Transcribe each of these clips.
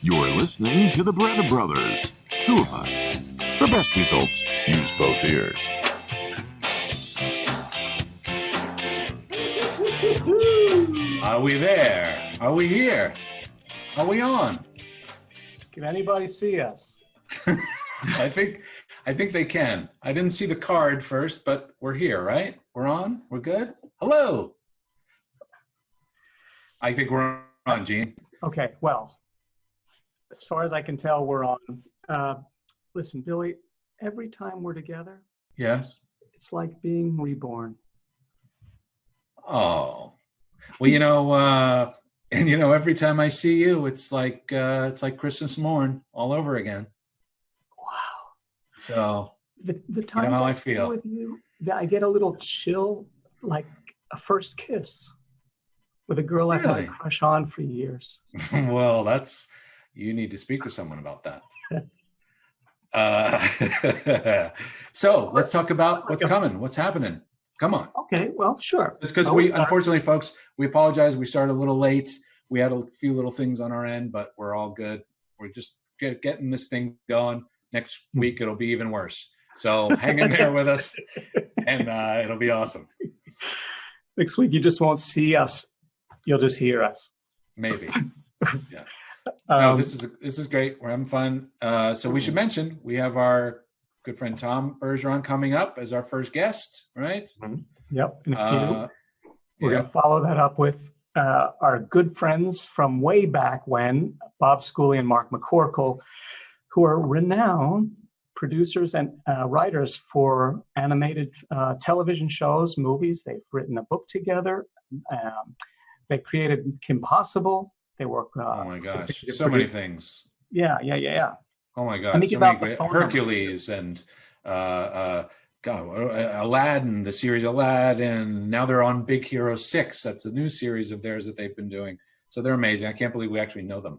You're listening to the Barretta Brothers, two of us. For best results, use both ears. Are we there? Are we here? Are we on? Can anybody see us? I think they can. I didn't see the card first, but we're here, right? We're on? We're good? Hello. I think we're on, Gene. Okay, well, as far as I can tell, we're on. Listen, Billy, every time we're together, Yes. it's like being reborn. Oh. Well, every time I see you, it's like Christmas morn all over again. Wow. So The times how I I spend feel. with you, I get a little chill, like a first kiss with a girl I've had Really? a crush on for years. Well, you need to speak to someone about that. So let's talk about what's coming, what's happening. Come on. Okay, well, sure. It's because unfortunately, folks, we apologize. We started a little late. We had a few little things on our end, but we're all good. We're just getting this thing going. Next week, it'll be even worse. So hang in there with us, and it'll be awesome. Next week, you just won't see us. You'll just hear us. Maybe. Yeah. No, this is great. We're having fun. So we should mention we have our good friend Tom Bergeron coming up as our first guest, right? Yep. In a few. We're yeah. going to follow that up with our good friends from way back when, Bob Schooley and Mark McCorkle, who are renowned producers and writers for animated television shows, movies. They've written a book together. They created Kim Possible. They work. Oh my gosh, so many things. Yeah. Oh my God, so many great Hercules and Aladdin, the series Aladdin. Now they're on Big Hero 6. That's a new series of theirs that they've been doing. So they're amazing. I can't believe we actually know them.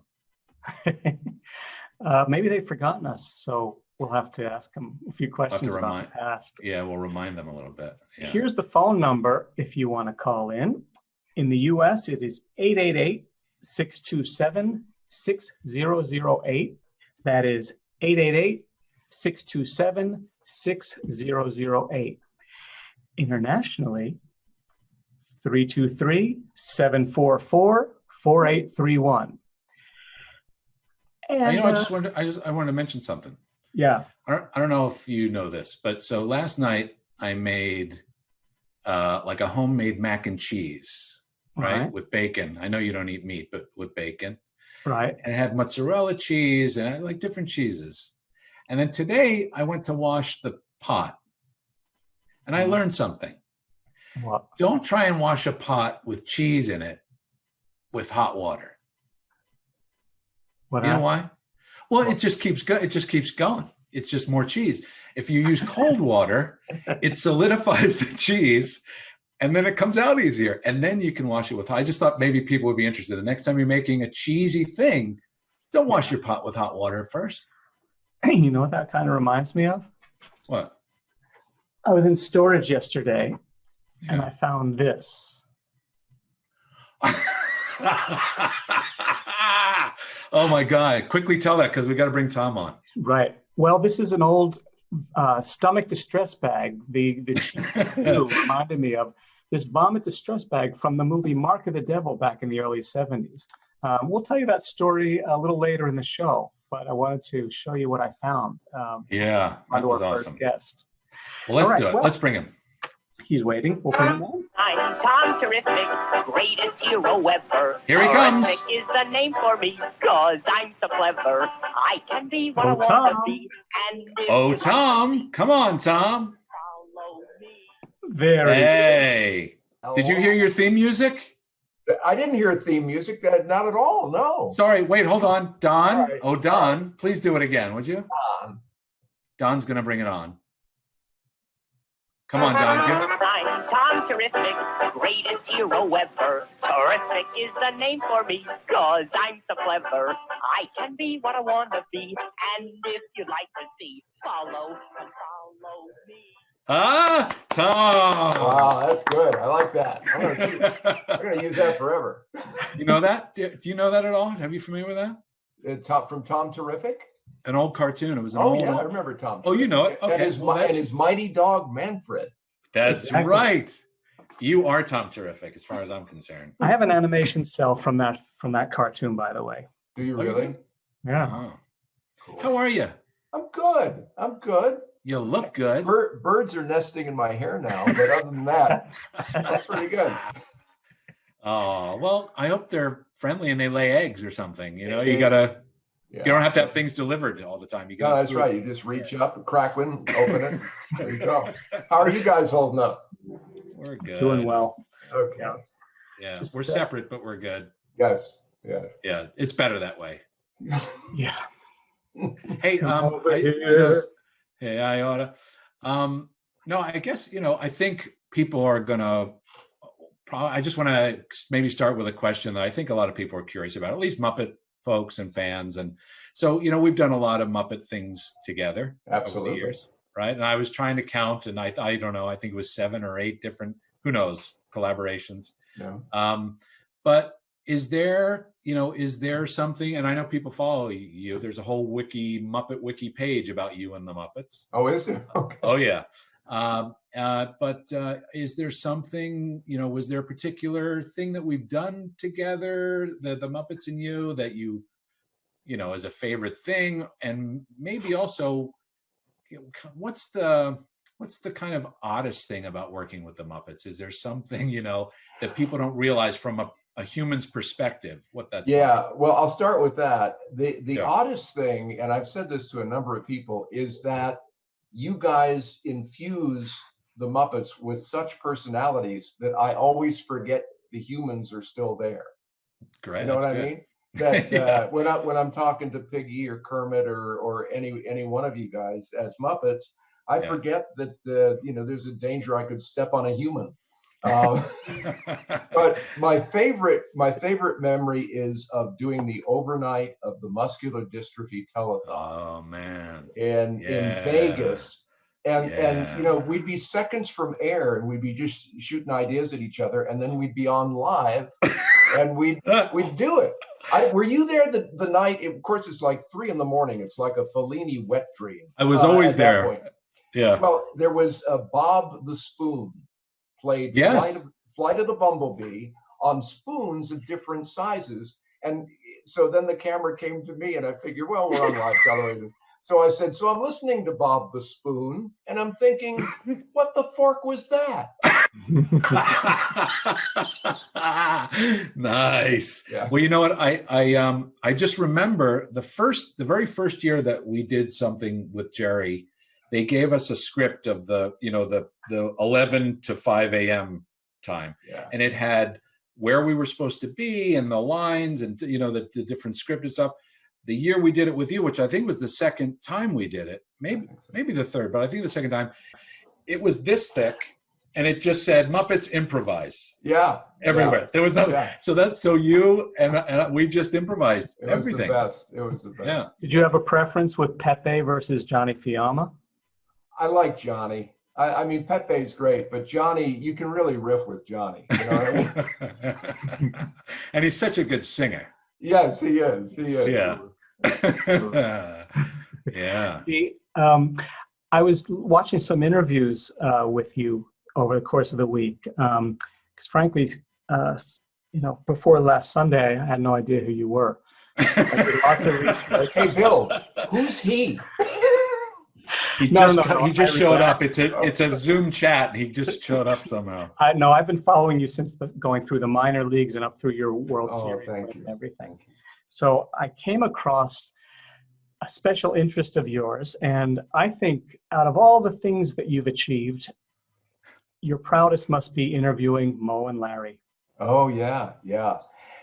Maybe they've forgotten us, so we'll have to ask them a few questions about the past. Yeah, we'll remind them a little bit. Yeah. Here's the phone number if you want to call in. In the U.S., it is 888-627-6008. That is 888-627-6008. Internationally, 323-744-4831. And I wanted to mention something. Yeah. I don't know if you know this, but so last night I made like a homemade mac and cheese. Right, with bacon. I know you don't eat meat, but with bacon. Right. And it had mozzarella cheese and I like different cheeses. And then today I went to wash the pot and I learned something. What? Don't try and wash a pot with cheese in it with hot water. What you know why? Well, it just keeps going. It's just more cheese. If you use cold water, it solidifies the cheese. And then it comes out easier. And then you can wash it with hot. I just thought maybe people would be interested. The next time you're making a cheesy thing, don't wash your pot with hot water first. You know what that kind of reminds me of? What? I was in storage yesterday and I found this. Oh my God. Quickly tell that because we got to bring Tom on. Right. Well, this is an old stomach distress bag. The reminded me of this vomit distress bag from the movie Mark of the Devil back in the early 70s. We'll tell you that story a little later in the show, but I wanted to show you what I found. Yeah, that was awesome. First guest. Well, let's do it. Let's bring him. He's waiting. We'll bring him on. I'm Tom Terrific, greatest hero ever. Here he comes. Terrific is the name for me, cause I'm so clever. I can be what I want to be. And Tom. Come on, Tom. Follow me. Hey. Did you hear your theme music? I didn't hear theme music. Not at all. No. Sorry. Wait, hold on. Don. Right. Oh, Don. Please do it again, would you? Don's going to bring it on. Come on, Don. I'm Tom Terrific, greatest hero ever. Terrific is the name for me, cause I'm so clever. I can be what I want to be, and if you'd like to see, follow me. Ah, Tom. Wow, that's good. I like that. I'm gonna use that forever. You know that? Do you know that at all? Have you familiar with that? From Tom Terrific. An old cartoon. It was an Oh old. yeah, I remember Tom. Oh, you know it. Okay. And his mighty dog Manfred. That's Exactly. right. You are Tom Terrific, as far as I'm concerned. I have an animation cell from that cartoon, by the way. Do you Oh, you really? do? Yeah. Oh. Cool. How are you? I'm good. I'm good. You look good. Birds are nesting in my hair now, but other than that, that's pretty good. Oh, well, I hope they're friendly and they lay eggs or something. You know, you gotta. Yeah. You don't have to have things delivered all the time. You No, that's right. You just reach up, crack one, open it. There you go. How are you guys holding up? We're good. Doing well. Okay. Yeah, Just, we're separate, but we're good. Yes. Yeah. Yeah, it's better that way. Yeah. Hey, Over here. hey, I oughta. No, I guess I think people are gonna. I just want to maybe start with a question that I think a lot of people are curious about, at least Muppet folks and fans. And so, we've done a lot of Muppet things together Absolutely. over the years, right? And I was trying to count, and I don't know, I think it was 7 or 8 different, who knows, collaborations. Yeah. But is there something, and I know people follow you, there's a whole Muppet wiki page about you and the Muppets. Oh, is there? Okay. Oh, yeah. But is there something, was there a particular thing that we've done together, the Muppets and you, that you as a favorite thing? And maybe also, what's the kind of oddest thing about working with the Muppets? Is there something, that people don't realize from a human's perspective, what that's like? Well, I'll start with that. The oddest thing, and I've said this to a number of people, is that you guys infuse the Muppets with such personalities that I always forget the humans are still there. Great. You know what I mean? That when I'm talking to Piggy or Kermit or any one of you guys as Muppets, I forget that there's a danger I could step on a human. But my favorite memory is of doing the overnight of the muscular dystrophy telethon. Oh man! In Vegas, and we'd be seconds from air, and we'd be just shooting ideas at each other, and then we'd be on live, and we'd do it. Were you there the night? Of course, it's like 3 a.m. It's like a Fellini wet dream. I was always there. Yeah. Well, there was Bob the Spoon played Flight of the Bumblebee on spoons of different sizes. And so then the camera came to me and I figured, well, we're on live television. So I said, so I'm listening to Bob the Spoon and I'm thinking, what the fork was that? Nice. Yeah. Well, you know what? I just remember the very first year that we did something with Jerry, they gave us a script of the 11 to 5 a.m. time. Yeah. And it had where we were supposed to be and the lines and, the different script and stuff. The year we did it with you, which I think was the second time we did it, maybe the third, but I think the second time, it was this thick and it just said Muppets improvise. Yeah. Everywhere. Yeah. There was nothing. Yeah. So you and we just improvised everything. It was the best. Yeah. Did you have a preference with Pepe versus Johnny Fiamma? I like Johnny. I mean, Pepe's great, but Johnny, you can really riff with Johnny. You know what I mean? And he's such a good singer. Yes, he is. He is. Yeah. Yeah. I was watching some interviews with you over the course of the week because, frankly, before last Sunday, I had no idea who you were. So I did lots of research. Hey, Bill, who's he? He just showed up. It's a Zoom chat. He just showed up somehow. I've been following you since going through the minor leagues and up through your World Series and everything. So I came across a special interest of yours, and I think out of all the things that you've achieved, your proudest must be interviewing Moe and Larry. Oh yeah.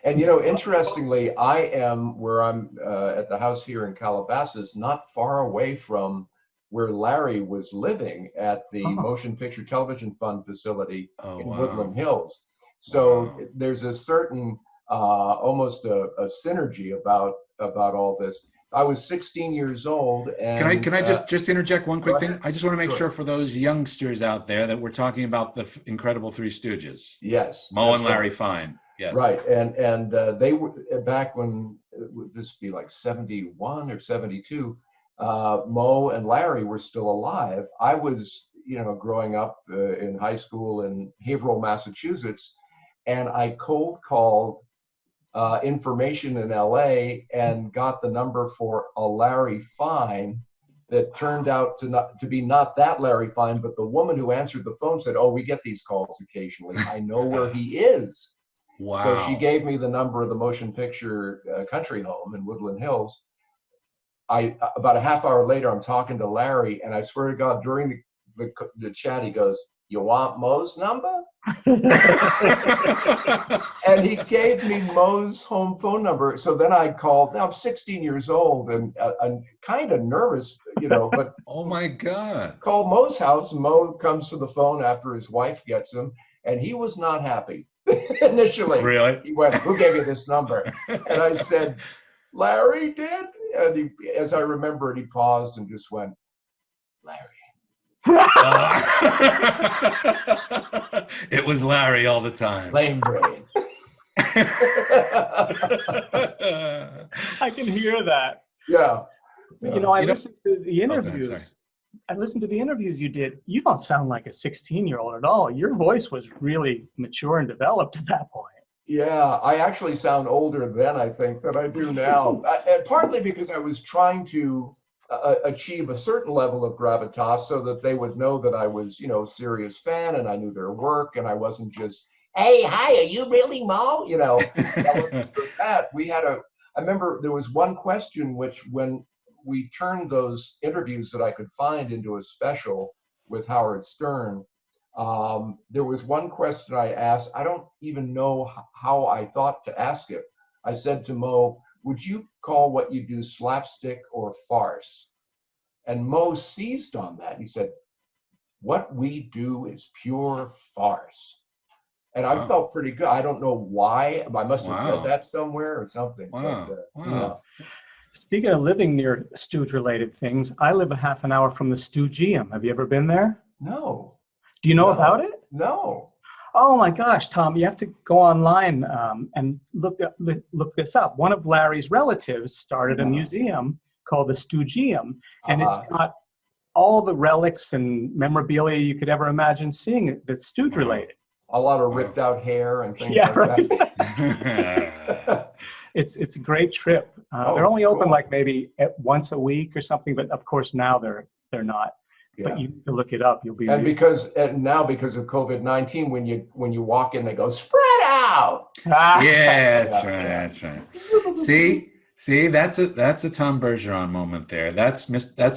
And interestingly, I am where I'm at the house here in Calabasas, not far away from where Larry was living at the Motion Picture Television Fund facility in Woodland Hills. So there's a certain almost a synergy about all this. I was 16 years old, and can I just interject one quick thing? I just want to make sure for those youngsters out there that we're talking about the Incredible Three Stooges. Yes, Moe and Larry Fine. Yes. Right. And they were back when would this be like 71 or 72. Mo and Larry were still alive. I was, growing up in high school in Haverhill, Massachusetts, and I cold called information in LA and got the number for a Larry Fine that turned out to be not that Larry Fine, but the woman who answered the phone said, "Oh, we get these calls occasionally. I know where he is." Wow. So she gave me the number of the motion picture country home in Woodland Hills. About a half hour later, I'm talking to Larry, and I swear to God, during the chat, he goes, "You want Mo's number?" And he gave me Mo's home phone number. So then I called. Now I'm 16 years old, and I'm kind of nervous, but Oh my God. called Mo's house. Mo comes to the phone after his wife gets him, and he was not happy initially. Really? He went, "Who gave you this number?" And I said, "Larry did." And he, as I remember it, he paused and just went, "Larry." It was Larry all the time. Lame brain. I can hear that. Yeah. I listened to the go ahead, interviews. sorry. I listened to the interviews you did. You don't sound like a 16-year-old at all. Your voice was really mature and developed at that point. Yeah, I actually sound older then, I think, than I do now. And partly because I was trying to achieve a certain level of gravitas so that they would know that I was, a serious fan and I knew their work and I wasn't just, "Hey, hi, are you really Mo?" That we had I remember there was one question which when we turned those interviews that I could find into a special with Howard Stern, there was one question I asked. I don't even know how I thought to ask it. I said to Mo, "Would you call what you do slapstick or farce?" And Mo seized on that. He said, "What we do is pure farce." And I felt pretty good. I don't know why. I must have read that somewhere or something. Wow. But, Wow. Speaking of living near Stooge-related things, I live a half an hour from the Stoogeum. Have you ever been there? No. Do you know about it? No. Oh my gosh, Tom, you have to go online and look this up. One of Larry's relatives started a museum called the Stoogeum, and it's got all the relics and memorabilia you could ever imagine seeing that's Stooge related. A lot of ripped out hair and things like that. It's a great trip. They're only open like maybe once a week or something, but of course now they're not. Yeah. But you can look it up. You'll be. And now because of COVID-19, when you walk in, they go spread out. Yeah, that's right. That's right. See, that's a Tom Bergeron moment there. That's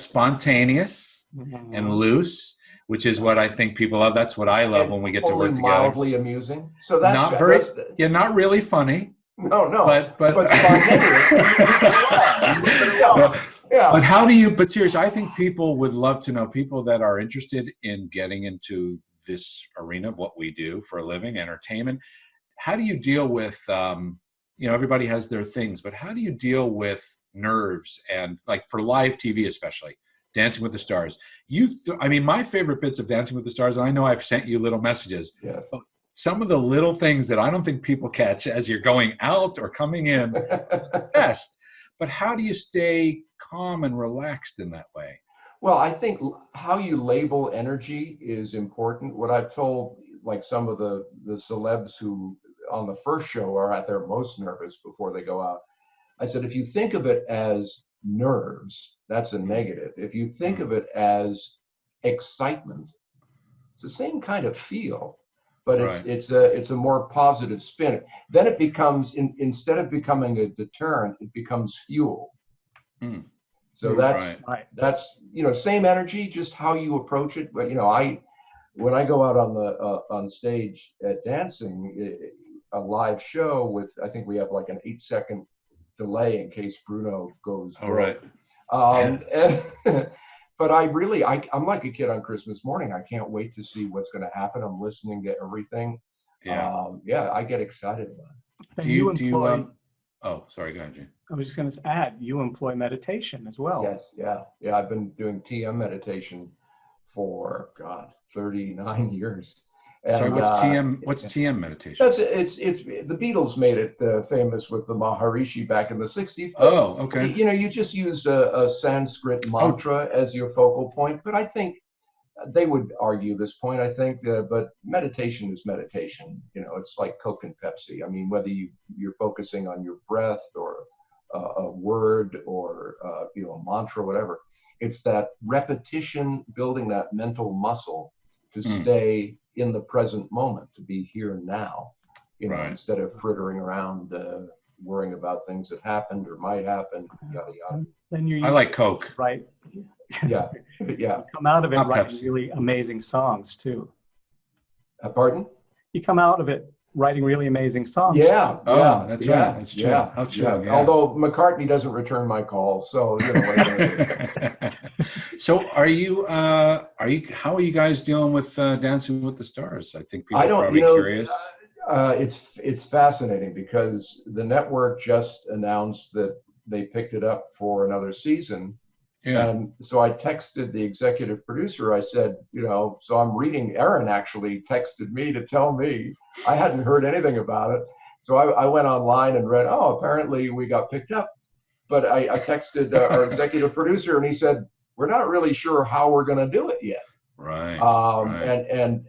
spontaneous and loose, which is what I think people love. That's what I love when we get to work together. Mildly amusing. So that's not really funny. No, but spontaneous. Yeah. But seriously, I think people would love to know, people that are interested in getting into this arena of what we do for a living, entertainment. How do you deal with, everybody has their things, but how do you deal with nerves and like for live TV, especially Dancing with the Stars? My favorite bits of Dancing with the Stars, and I know I've sent you little messages. Yes. Some of the little things that I don't think people catch as you're going out or coming in, best. But how do you stay calm and relaxed in that way? Well, I think how you label energy is important. What I've told, like some of the celebs who on the first show are at their most nervous before they go out, I said, if you think of it as nerves, that's a negative. If you think of it as excitement, it's the same kind of feel, but it's a more positive spin. Then it becomes, instead of becoming a deterrent, it becomes fuel. So that's same energy, just how you approach it. But when I go out on stage at dancing, a live show with, I think we have like an 8-second delay in case Bruno goes. All right. But I'm like a kid on Christmas morning. I can't wait to see what's going to happen. I'm listening to everything. Yeah. I get excited about it. Do you oh, sorry, go ahead, Gene. I was just going to add, you employ meditation as well. Yes, yeah. I've been doing TM meditation for 39 years, Sorry, And, what's TM? What's TM meditation? it's the Beatles made it famous with the Maharishi back in the 60s. Oh, okay. You know, you just used a Sanskrit mantra as your focal point, but I think they would argue this point, I think, but meditation is meditation. You know, it's like Coke and Pepsi. I mean, whether you're focusing on your breath or a word or, you know, a mantra, whatever, it's that repetition, building that mental muscle to stay in the present moment, to be here and now, you know, instead of frittering around, worrying about things that happened or might happen, yada, yada. Then I like Coke. Right. Yeah, yeah. You come out of it Not writing Pepsi. really amazing songs too. Pardon? You come out of it writing really amazing songs. Yeah. too. Oh, that's right. That's true. Yeah. How true. Yeah. Although McCartney doesn't return my calls, so you know what I'm gonna do. So how are you guys dealing with Dancing with the Stars? I think people are probably curious. It's fascinating because the network just announced that they picked it up for another season. Yeah. And so I texted the executive producer. I said, you know, so I'm reading, Aaron actually texted me to tell me. I hadn't heard anything about it. So I went online and read, oh, apparently we got picked up. But I texted our executive producer and he said, we're not really sure how we're going to do it yet. Right. And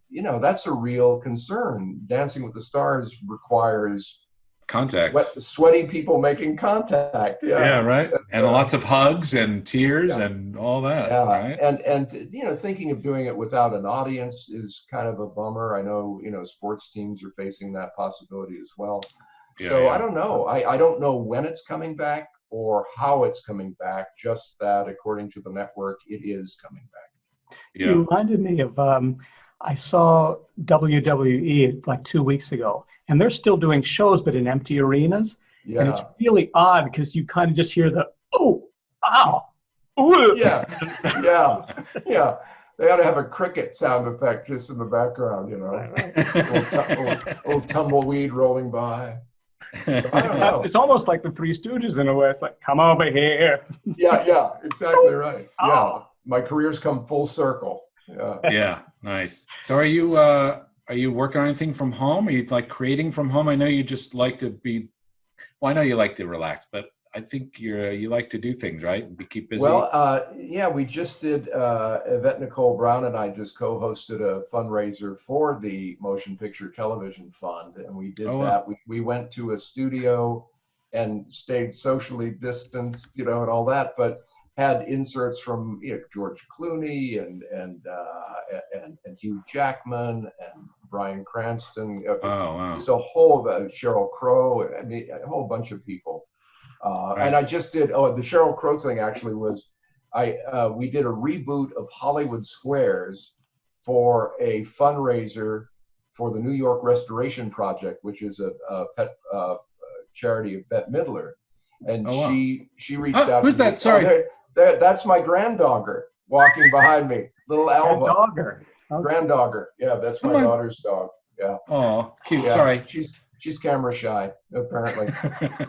you know, that's a real concern. Dancing with the Stars requires contact. Sweaty people making contact. Yeah, right. And lots of hugs and tears and all that. Yeah, right? and you know, thinking of doing it without an audience is kind of a bummer. I know, you know, sports teams are facing that possibility as well. I don't know. I don't know when it's coming back or how it's coming back. Just that, according to the network, it is coming back. Yeah. You reminded me of I saw WWE like 2 weeks ago, and they're still doing shows, but in empty arenas. Yeah. And it's really odd because you kind of just hear the, oh, ow, ooh. Yeah. They ought to have a cricket sound effect just in the background, you know. Right. Little tumbleweed rolling by. I don't know. It's almost like the Three Stooges in a way. It's like, come over here. Yeah, exactly right. Oh. Yeah, my career's come full circle. Yeah, nice. So are you working on anything from home? Are you like creating from home? I know you just like to be, well, I know you like to relax, but I think you like to do things, right? And keep busy. Well, yeah, we just did, Yvette Nicole Brown and I just co-hosted a fundraiser for the Motion Picture Television Fund. And we did that. We went to a studio and stayed socially distanced, you know, and all that, but had inserts from, you know, George Clooney and Hugh Jackman and Bryan Cranston. Just a whole Sheryl Crow. I mean, a whole bunch of people. And I just did. Oh, the Sheryl Crow thing actually was, we did a reboot of Hollywood Squares for a fundraiser for the New York Restoration Project, which is a pet charity of Bette Midler, and she reached out. Who's that? Sorry. That's my granddogger walking behind me, little Alva. Granddogger. Yeah, that's my daughter's dog. Yeah. Oh, cute. Yeah, sorry. She's camera shy, apparently.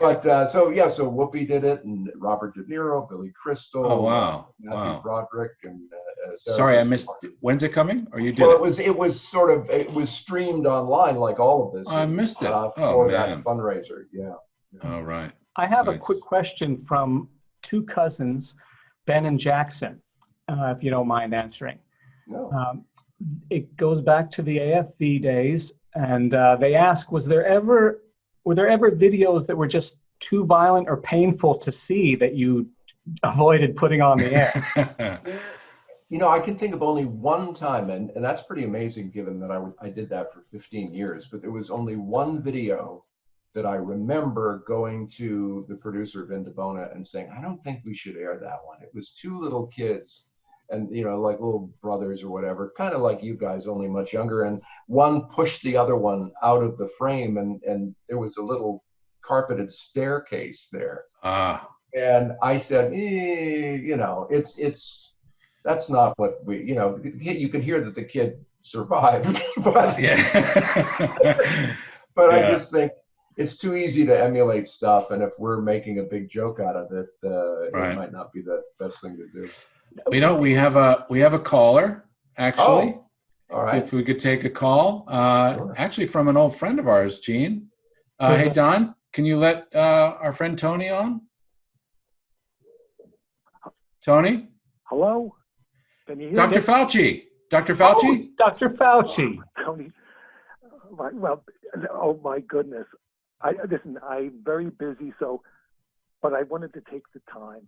But so Whoopi did it, and Robert De Niro, Billy Crystal, Matthew Broderick, and sorry, I missed. When's it coming? Or you did? Well, it was streamed online like all of this. I missed it. For that fundraiser. Yeah. All right. I have a quick question from two cousins, Ben and Jackson, if you don't mind answering. No. It goes back to the AFV days, and they ask, were there ever videos that were just too violent or painful to see that you avoided putting on the air? You know, I can think of only one time, and that's pretty amazing given that I did that for 15 years, but there was only one video that I remember going to the producer of Indabona and saying, I don't think we should air that one. It was two little kids, and, you know, like little brothers or whatever, kind of like you guys, only much younger. And one pushed the other one out of the frame, and there was a little carpeted staircase there. And I said, you know, that's not what we, you know, you could hear that the kid survived. But I just think it's too easy to emulate stuff. And if we're making a big joke out of it, it might not be the best thing to do. You know, we have a caller, actually. All right. If we could take a call, Sure. actually from an old friend of ours, Gene. Hey, Don, can you let our friend Tony on? Tony? Hello? Can you hear Dr. me? Fauci. Dr. Oh, Fauci? it's Dr. Fauci. Tony, well, oh my goodness. Listen, I'm very busy, but I wanted to take the time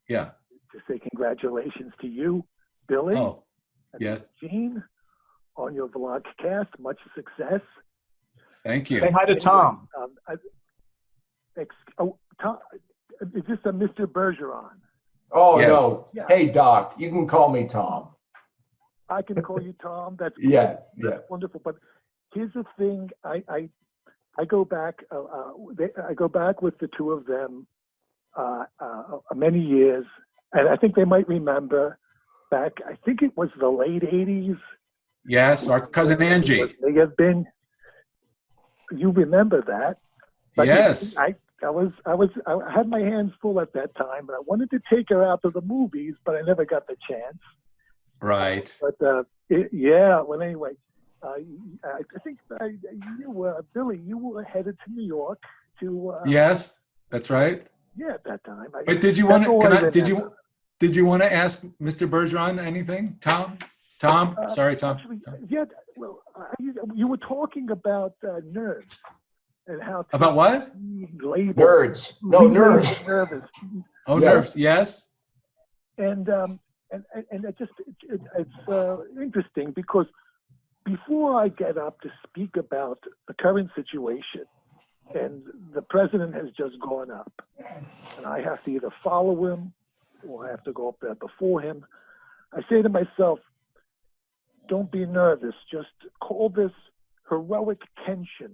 Yeah. to say congratulations to you, Billy, Oh, and yes. Gene, on your vlogcast. Much success. Thank you. Say hi to Tom. Tom, is this a Mr. Bergeron? Oh, Yes. no. Yeah. Hey, Doc, you can call me Tom. I can call you Tom. That's great. Yes, That's yes. wonderful. But here's the thing. I go back. I go back with the two of them many years, and I think they might remember back. I think it was the late �80s. Yes, our cousin Angie. May have been. You remember that? But Yes. I had my hands full at that time, and I wanted to take her out to the movies, but I never got the chance. Right. But yeah. Well, anyway, I think Billy, you were headed to New York to. Yes, that's right. Yeah, at that time. But did you want to? Did you want to ask Mr. Bergeron anything, Tom? Tom, sorry, Tom. Actually, yeah. Well, you were talking about nerves and how. About what? Nerds. No, nerds. Nervous. Oh, Yes. nerves. Yes. And it's interesting because before I get up to speak about the current situation, and the president has just gone up, and I have to either follow him or I have to go up there before him, I say to myself, don't be nervous. Just call this heroic tension.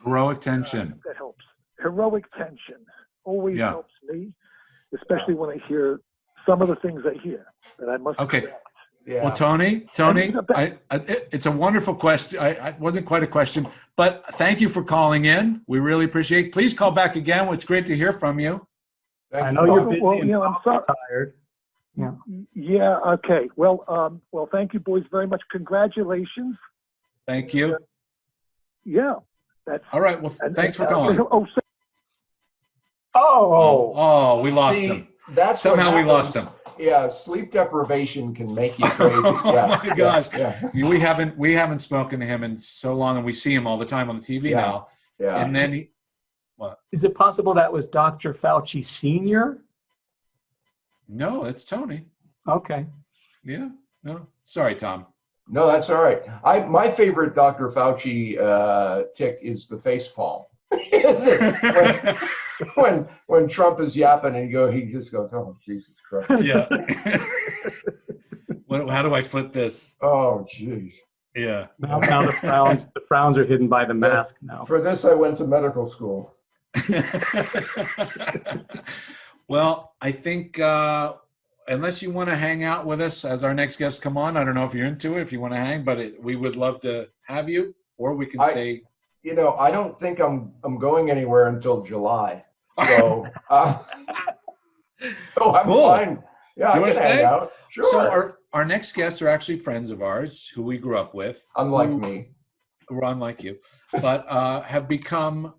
Heroic tension. That helps. Heroic tension always Yeah. helps me, especially when I hear some of the things I hear that I must Okay. correct. Yeah. Well, Tony, it's a wonderful question. I wasn't quite a question, but thank you for calling in. We really appreciate it. Please call back again. It's great to hear from you. Thank I you, know Tom. you're busy Well, and I'm sorry. tired. Yeah. Yeah. Okay. Well, thank you, boys, very much. Congratulations. Thank you. Yeah. That's All right. Well, thanks for calling. Oh, We lost See, him. That's what Somehow we happens. lost him. Yeah, sleep deprivation can make you crazy. Oh Yeah, my gosh. Yeah. We haven't spoken to him in so long, and we see him all the time on the TV Yeah. now. Yeah. And then is it possible that was Dr. Fauci Sr.? No, it's Tony. Okay. Yeah. No, sorry, Tom. No, that's all right. My favorite Dr. Fauci tick is the face palm. when Trump is yapping and he just goes, oh, Jesus Christ. Yeah. How do I flip this? Oh, jeez. Yeah. Now the frowns are hidden by the mask now. For this, I went to medical school. Well, I think unless you want to hang out with us as our next guest come on, I don't know if you're into it, if you want to hang, but we would love to have you, or we can say. I don't think I'm going anywhere until July. So, so I'm Cool. fine. Yeah, You I want can to hang stay? out. Sure. So our next guests are actually friends of ours who we grew up with. Unlike me. Who are unlike you, but have become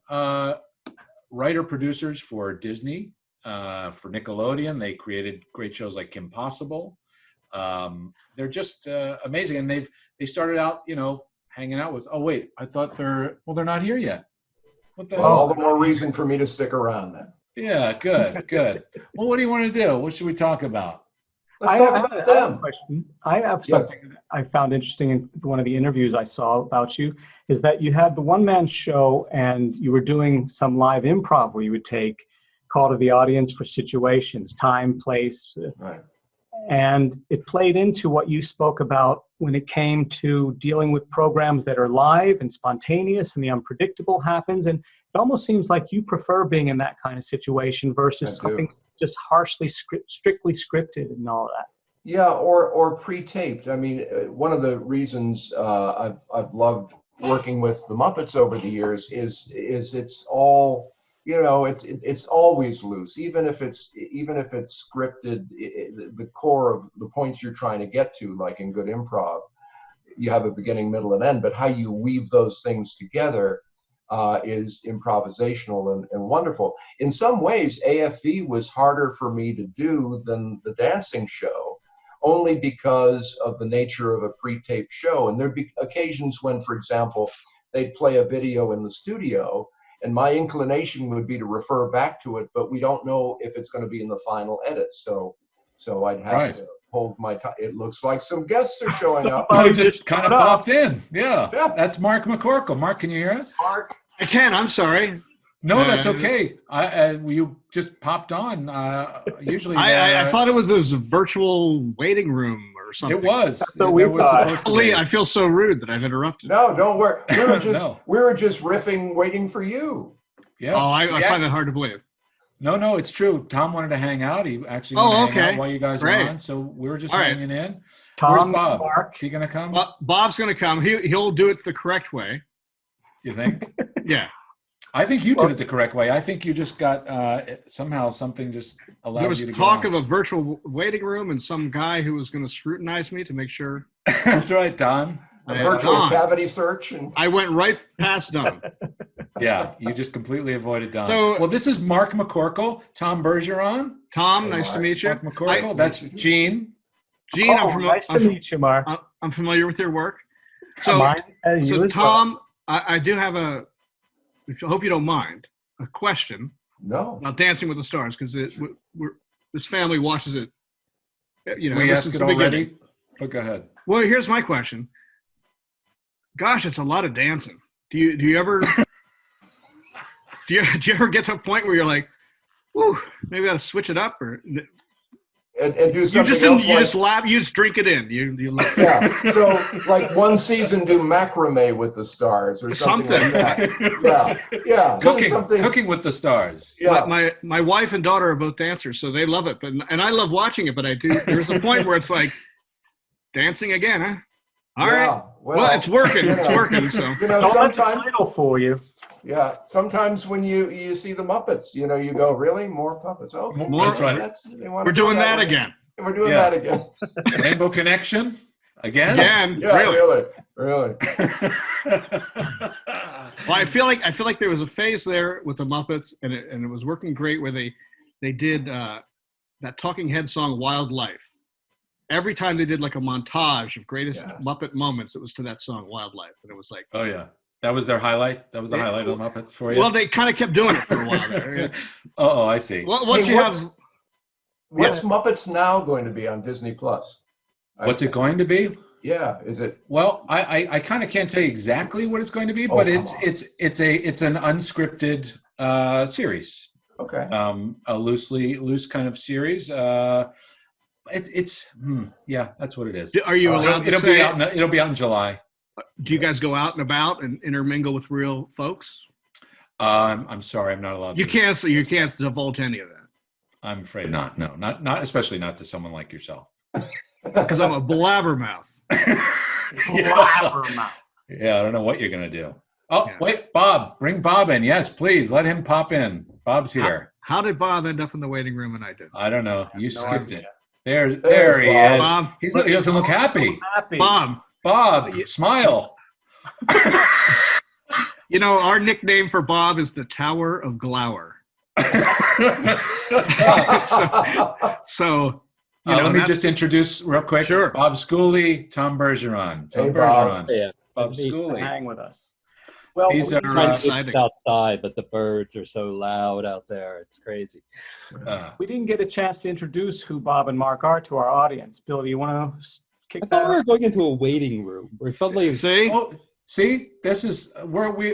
writer-producers for Disney, for Nickelodeon. They created great shows like Kim Possible. They're just amazing, and they started out, hanging out with. Oh wait, I thought they're not here yet. What the Well, hell? all the more reason for me to stick around then. Yeah, good. Well, what do you want to do? What should we talk about? Let's talk about I have them. a question. I have something that I found interesting in one of the interviews I saw about you, is that you had the one-man show and you were doing some live improv where you would take call to the audience for situations, time, place, Right. and it played into what you spoke about when it came to dealing with programs that are live and spontaneous and the unpredictable happens. And it almost seems like you prefer being in that kind of situation versus something just harshly strictly scripted and all that. Yeah, or pre-taped. I mean, one of the reasons I've loved working with the Muppets over the years is it's all, it's always loose, even if it's scripted. The core of the points you're trying to get to, like in good improv, you have a beginning, middle, and end, but how you weave those things together is improvisational and wonderful. In some ways, AFV was harder for me to do than the dancing show, only because of the nature of a pre-taped show. And there'd be occasions when, for example, they'd play a video in the studio, and my inclination would be to refer back to it, but we don't know if it's going to be in the final edit. So I'd have to hold my time. It looks like some guests are showing up. Oh, he just kind of popped in. Yeah, that's Mark McCorkle. Mark, can you hear us? Mark? I can. I'm sorry. No, that's okay. You just popped on. Usually, I thought it was a virtual waiting room or something. It was. So we I feel so rude that I've interrupted. No, don't worry. We were just riffing, waiting for you. Yeah. Oh, I find that hard to believe. No, it's true. Tom wanted to hang out. He actually wanted to hang out while you guys were on. So we were just hanging in. Tom, where's Bob? Mark. Is he going to come? Bob's going to come. He'll do it the correct way. You think? Yeah. I think you did it the correct way. I think you just got somehow something just allowed you to There was get talk on. of a virtual waiting room and some guy who was going to scrutinize me to make sure. That's right, Don. A virtual cavity search. And I went right past Don. Yeah, you just completely avoided Don. So- Well, this is Mark McCorkle, Tom Bergeron. Tom, nice to meet you. Mark McCorkle. That's Gene. Gene, nice to meet you, Mark. I'm familiar with your work. So, Mine, as you as Tom, I do have I hope you don't mind, a question no. about Dancing with the Stars, because this family watches it. We asked it already. Oh, go ahead. Well, here's my question. Gosh, it's a lot of dancing. Do you ever do you ever get to a point where you're like, "Ooh, maybe I got to switch it up," or And do something you just didn't? else You just laugh. You just drink it in. You yeah. So like one season, do macrame with the stars or something like that. Yeah. Cooking with the stars. Yeah. My wife and daughter are both dancers, so they love it. And I love watching it. But there's a point where it's like dancing again, huh? All right. Well, it's working. It's working. So don't let the title fool you. Yeah. Sometimes when you see the Muppets, you go, really? More puppets? Oh, more. That's right. We're doing that again. We're doing that again. Rainbow Connection again. Yeah, really. Well, I feel like there was a phase there with the Muppets, and it was working great where they did that Talking Head song "Wildlife." Every time they did like a montage of greatest Muppet moments, it was to that song "Wildlife," and it was like, oh yeah. That was their highlight. That was the highlight of the Muppets for you. Well, they kind of kept doing it for a while there. Oh, I see. What's Muppets Now going to be on Disney Plus? What's it going to be? Yeah, is it? Well, I kind of can't tell you exactly what it's going to be, but it's an unscripted series. Okay. A loose kind of series. That's what it is. Are you allowed to say it'll be out in July. Do you guys go out and about and intermingle with real folks? I'm sorry, I'm not allowed. You can't divulge any of that. I'm afraid not. No, not especially not to someone like yourself. Because I'm a blabbermouth. Blabbermouth. Yeah, I don't know what you're gonna do. Oh, wait, Bob, bring Bob in. Yes, please let him pop in. Bob's here. How did Bob end up in the waiting room and I didn't? I don't know. You skipped it. There he is. Bob. He doesn't look happy. Bob, smile. Our nickname for Bob is the Tower of Glower. Let me just introduce real quick. Sure. Bob Schooley, Tom Bergeron. Hey, Bob. Bob Schooley. Hang with us. Well, These we are It's outside, but the birds are so loud out there. It's crazy. didn't get a chance to introduce who Bob and Mark are to our audience. Bill, do you want to kick I that thought we off? were going into a waiting room where suddenly See, this is where we.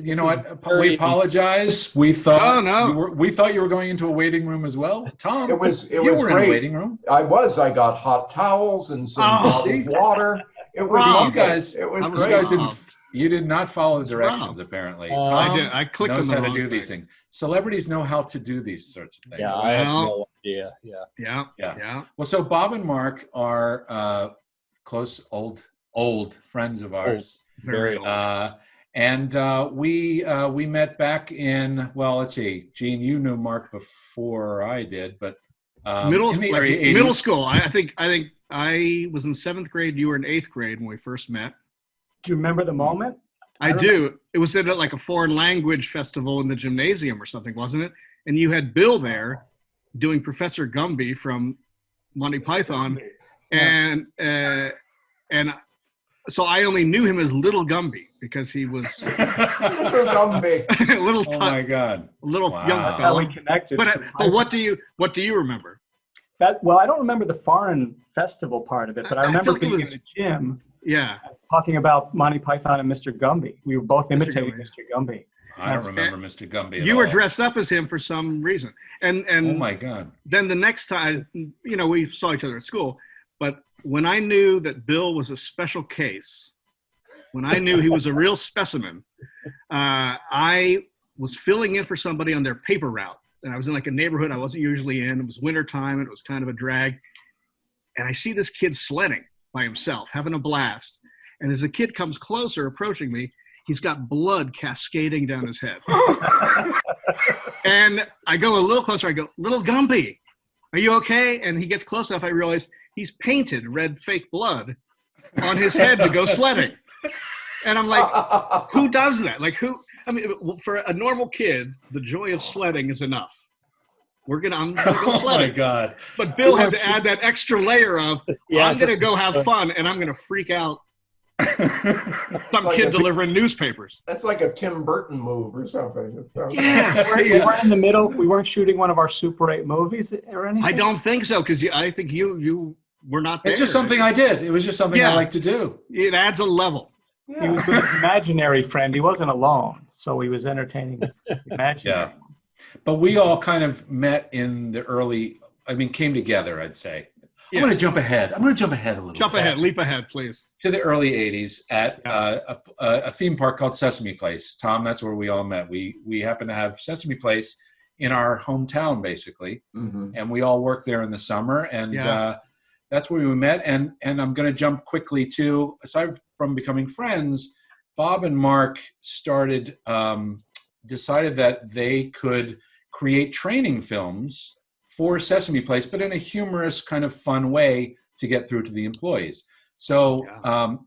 You know what? very- We apologize. We thought. Oh, no. We thought you were going into a waiting room as well, Tom. It was you were great. in a waiting room. I got hot towels and some bottled water. It was Rob, you guys. It was I was great. You guys Rob. didn't. You did not follow the Rob. directions, apparently. I Tom did. I clicked knows on the how to wrong do these thing. things. Celebrities know how to do these sorts of things. Yeah, I have no idea. Yeah. Yeah. Well, so Bob and Mark are close old friends of ours. Very old. We met back in, well, let's see, Gene, you knew Mark before I did, but middle in the early 80s. middle school. I think I was in 7th grade. You were in 8th grade when we first met. Do you remember the moment? I do. It was at like a foreign language festival in the gymnasium or something, wasn't it? And you had Bill there doing Professor Gumby from Monty Python, and so I only knew him as Little Gumby because he was Little Gumby. little. Oh my God! Little Wow. young How fella. we connected. But what do you remember? Well, I don't remember the foreign festival part of it, but I remember feel like it being in was- the gym Yeah. talking about Monty Python and Mr. Gumby. We were both imitating Gumby. Mr. Gumby. I don't remember Mr. Gumby. At You were all. dressed up as him for some reason, and Oh my God! then the next time, we saw each other at school. But when I knew that Bill was a special case, when I knew he was a real specimen, I was filling in for somebody on their paper route. And I was in like a neighborhood I wasn't usually in. It was wintertime and it was kind of a drag. And I see this kid sledding by himself, having a blast. And as the kid comes closer, approaching me, he's got blood cascading down his head. And I go a little closer. I go, Little Gumby, are you okay? And he gets close enough. I realize he's painted red fake blood on his head to go sledding. And I'm like, who does that? Like who? I mean, for a normal kid, the joy of sledding is enough. I'm gonna go Oh my sledding. God! But Bill had to add that extra layer of, I'm gonna go have fun and I'm gonna freak out some like kid a- delivering newspapers. That's like a Tim Burton move or something. It sounds- We weren't in the middle. We weren't shooting one of our Super 8 movies or anything. I don't think so, because I think you were not there. It's just something I did. It was just something I like to do. It adds a level. He was with his imaginary friend. He wasn't alone, so he was entertaining the imaginary. Yeah. But we all kind of met in the came together, I'd say. Yeah. I'm going to jump ahead. a little Jump bit. ahead, leap ahead, please. To the early 80s at a theme park called Sesame Place. Tom, that's where we all met. We happened to have Sesame Place in our hometown, basically. Mhm. And we all worked there in the summer. And that's where we met. And I'm going to jump quickly to, aside from becoming friends, Bob and Mark decided that they could create training films for Sesame Place, but in a humorous kind of fun way to get through to the employees. So,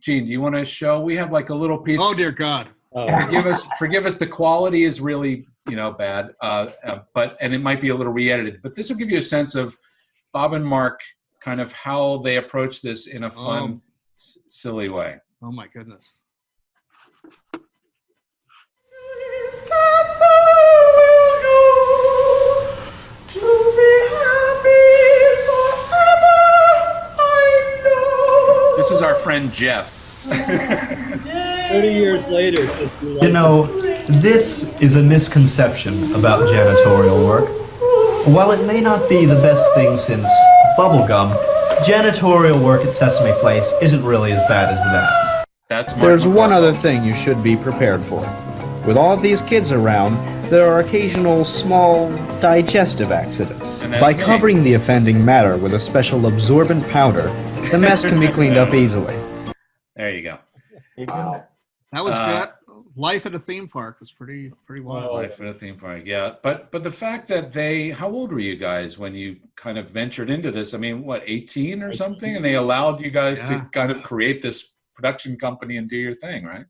Gene, do you want to show? We have like a little piece. Oh, dear God. Forgive us. The quality is really, bad, and it might be a little re-edited, but this will give you a sense of Bob and Mark, kind of how they approach this in a fun, silly way. Oh, my goodness. This is our friend Jeff. 30 years later. You know, this is a misconception about janitorial work. While it may not be the best thing since bubblegum, janitorial work at Sesame Place isn't really as bad as that. That's Mark There's one McCorkle. other thing you should be prepared for. With all of these kids around, there are occasional small digestive accidents. And that's By me. covering the offending matter with a special absorbent powder, the mess can be cleaned up easily. There you go. Wow. That was good. Life at a theme park was pretty wild. Life at a theme park, yeah. But the fact that how old were you guys when you kind of ventured into this? I mean, what, 18 or something? And they allowed you guys to kind of create this production company and do your thing, right?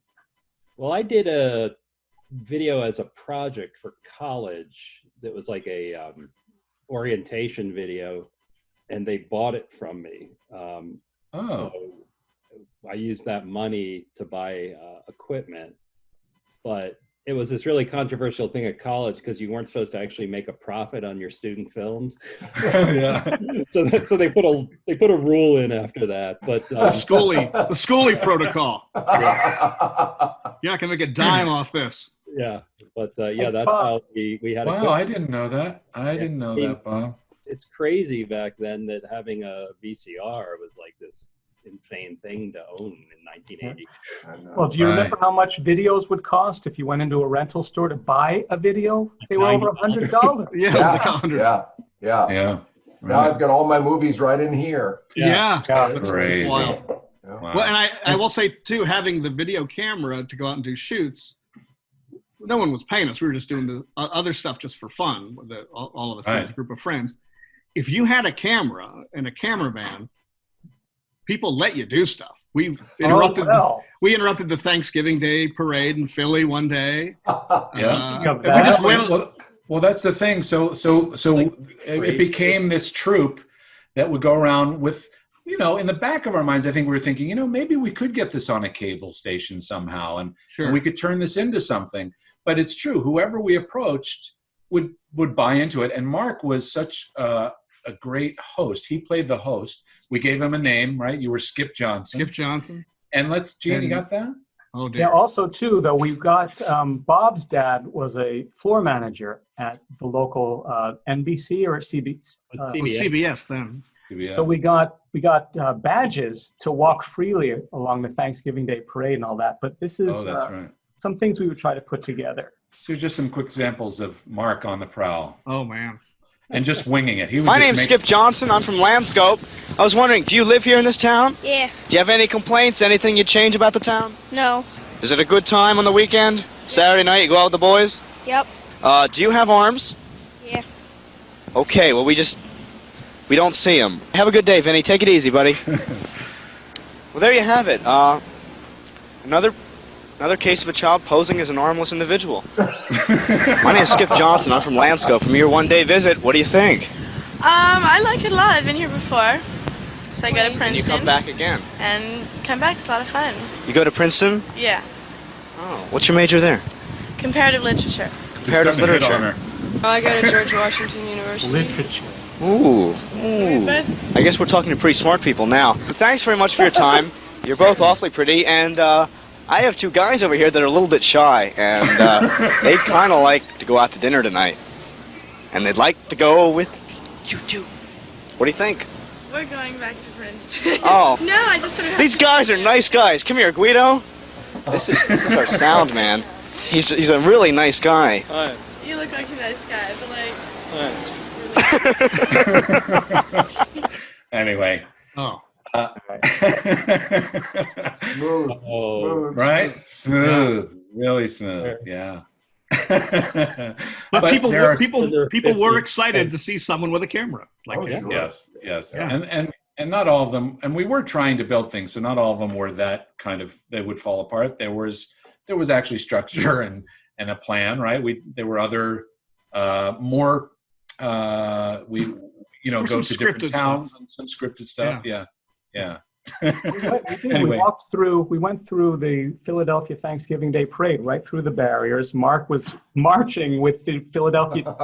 Well, I did a video as a project for college that was like a orientation video, and they bought it from me. So I used that money to buy equipment, but it was this really controversial thing at college because you weren't supposed to actually make a profit on your student films. Yeah. So they put a rule in after that. But The Schooley protocol. You're not gonna make a dime off this. Yeah, but that's how we had. Wow, I didn't know that. I didn't know that, Bob. It's crazy back then that having a VCR was like this insane thing to own in 1980. Well, do you remember how much videos would cost if you went into a rental store to buy a video? They were over $100. Yeah, it was like 100. Yeah. Now I've got all my movies right in here. Yeah. That's crazy. wild. Wow. Well, and I will say too, having the video camera to go out and do shoots, no one was paying us. We were just doing the other stuff just for fun. With all of us as a group of friends. If you had a camera and a cameraman, people let you do stuff. We interrupted. well. We interrupted the Thanksgiving Day parade in Philly one day. Yeah. Speaking of We that, just went. Well, that's the thing. So it became this troop that would go around with, in the back of our minds, I think we were thinking, maybe we could get this on a cable station somehow, and we could turn this into something. But it's true. Whoever we approached would buy into it. And Mark was such a great host. He played the host. We gave him a name, right? You were Skip Johnson. Skip Johnson. And Gene, you got that? Oh, dear. Yeah, also, too, though, we've got Bob's dad was a floor manager at the local NBC or CBS. CBS then. So we got badges to walk freely along the Thanksgiving Day parade and all that. But this is that's right. Some things we would try to put together. So just some quick examples of Mark on the prowl. Oh, man. And just winging it. My name's Skip Johnson. I'm from Landscope. I was wondering, do you live here in this town? Yeah. Do you have any complaints? Anything you'd change about the town? No. Is it a good time on the weekend? Saturday night, you go out with the boys? Yep. Do you have arms? Yeah. Okay, well, we don't see them. Have a good day, Vinny. Take it easy, buddy. Well, there you have it. Another case of a child posing as an armless individual. My name's Skip Johnson. I'm from Landscope. From your one-day visit, what do you think? I like it a lot. I've been here before. So I go to Princeton. And you come back again? And come back. It's a lot of fun. You go to Princeton? Yeah. Oh, what's your major there? Comparative literature. Comparative literature. I go to George Washington University. Literature. Ooh. I guess we're talking to pretty smart people now. Thanks very much for your time. You're both awfully pretty, and I have two guys over here that are a little bit shy, and they'd kind of like to go out to dinner tonight. And they'd like to go with you two. What do you think? We're going back to Princeton. Oh. No, I just sort of... These guys are nice guys. Come here, Guido. This is our sound man. He's a really nice guy. You look like a nice guy, but Anyway. Oh. Smooth. Right? Smooth. Really smooth. Yeah. But people were excited to see someone with a camera. Sure. Yes. Yeah. And not all of them, and we were trying to build things, so not all of them were that kind of, they would fall apart. There was actually structure and a plan, right? There were other more we go to different towns and some scripted stuff. Yeah. We did. Anyway. We went through the Philadelphia Thanksgiving Day parade, right through the barriers. Mark was marching with the Philadelphia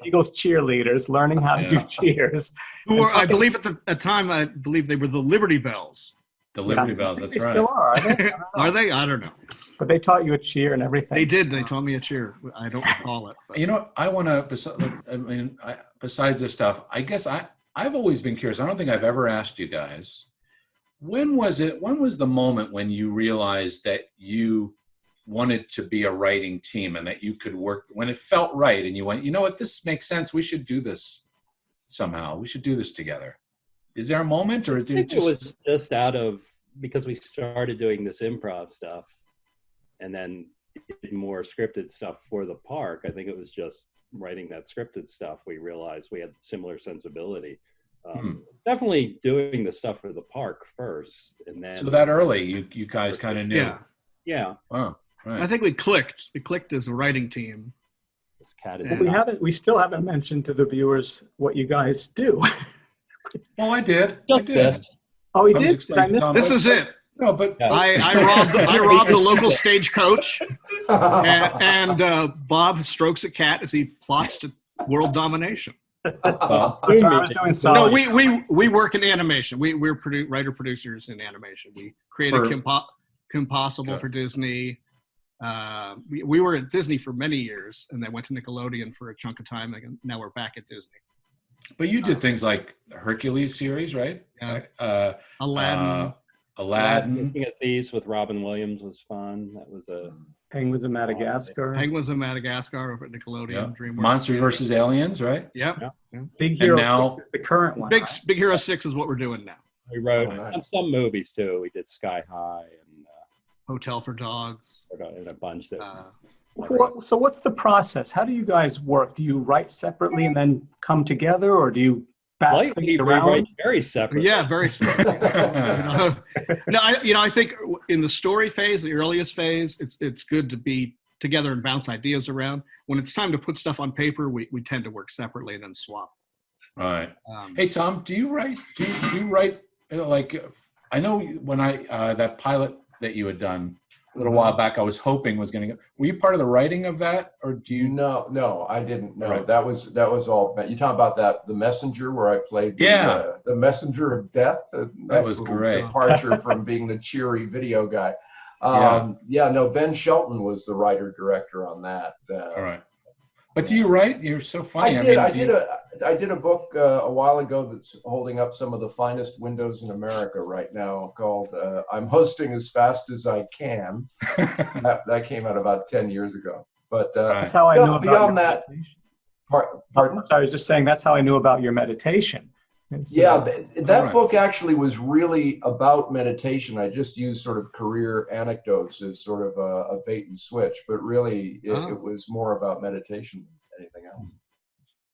Eagles cheerleaders, learning how to do cheers. Who were, I believe at the time, I believe they were the Liberty Bells. The Liberty Bells, that's right. They still are they? Are they? I don't know. But they taught you a cheer and everything. They did. They taught me a cheer. I don't recall it. But. I want to, besides this stuff, I guess I've always been curious. I don't think I've ever asked you guys, when was the moment when you realized that you wanted to be a writing team and that you could work, when it felt right and you went, you know what, this makes sense. We should do this somehow. We should do this together. Is there a moment, or did it was just out of, because we started doing this improv stuff and then did more scripted stuff for the park. I think it was just writing that scripted stuff. We realized we had similar sensibility. Definitely doing the stuff for the park first, and then. So that early, you guys kind of knew. Yeah. Wow. Right. I think we clicked. We clicked as a writing team. This cat is. We still haven't mentioned to the viewers what you guys do. Well, I did. This. Oh, he did. Did I miss this is it. No, but I robbed the local stagecoach, and Bob strokes a cat as he plots to world domination. No, we work in animation. We're writer producers in animation. We created Kim Possible for Disney. We were at Disney for many years, and then went to Nickelodeon for a chunk of time. And now we're back at Disney. But you did things like the Hercules series, right? Aladdin. Looking at Thieves with Robin Williams was fun. That was a Penguins of Madagascar. Penguins of Madagascar over at Nickelodeon. DreamWorks. Monsters vs. Aliens, right? Yep. Big Hero 6 is the current one. Big Hero 6 is what we're doing now. We wrote some movies too. We did Sky High and Hotel for Dogs. And a bunch that. So what's the process? How do you guys work? Do you write separately and then come together, or do you bat things around. Very separate. Yeah, very separate. I think in the story phase, the earliest phase, it's good to be together and bounce ideas around. When it's time to put stuff on paper, we tend to work separately and then swap. Right. Hey, Tom, do you write? Do you write like? I know when that pilot that you had done a little while back, I was hoping was going to go. Were you part of the writing of that, or do you? No, I didn't. No, Right. that was all. You talking about that? The Messenger, where I played the Messenger of Death. That was great. Departure from being the cheery video guy. Ben Shelton was the writer director on that. All right. But do you write? You're so funny. I did a book a while ago that's holding up some of the finest windows in America right now, called "I'm Hosting as Fast as I Can." that came out about 10 years ago. But that's how I know beyond that. Pardon? So I was just saying that's how I knew about your meditation. That book actually was really about meditation. I just used sort of career anecdotes as sort of a bait and switch, but really it was more about meditation than anything else.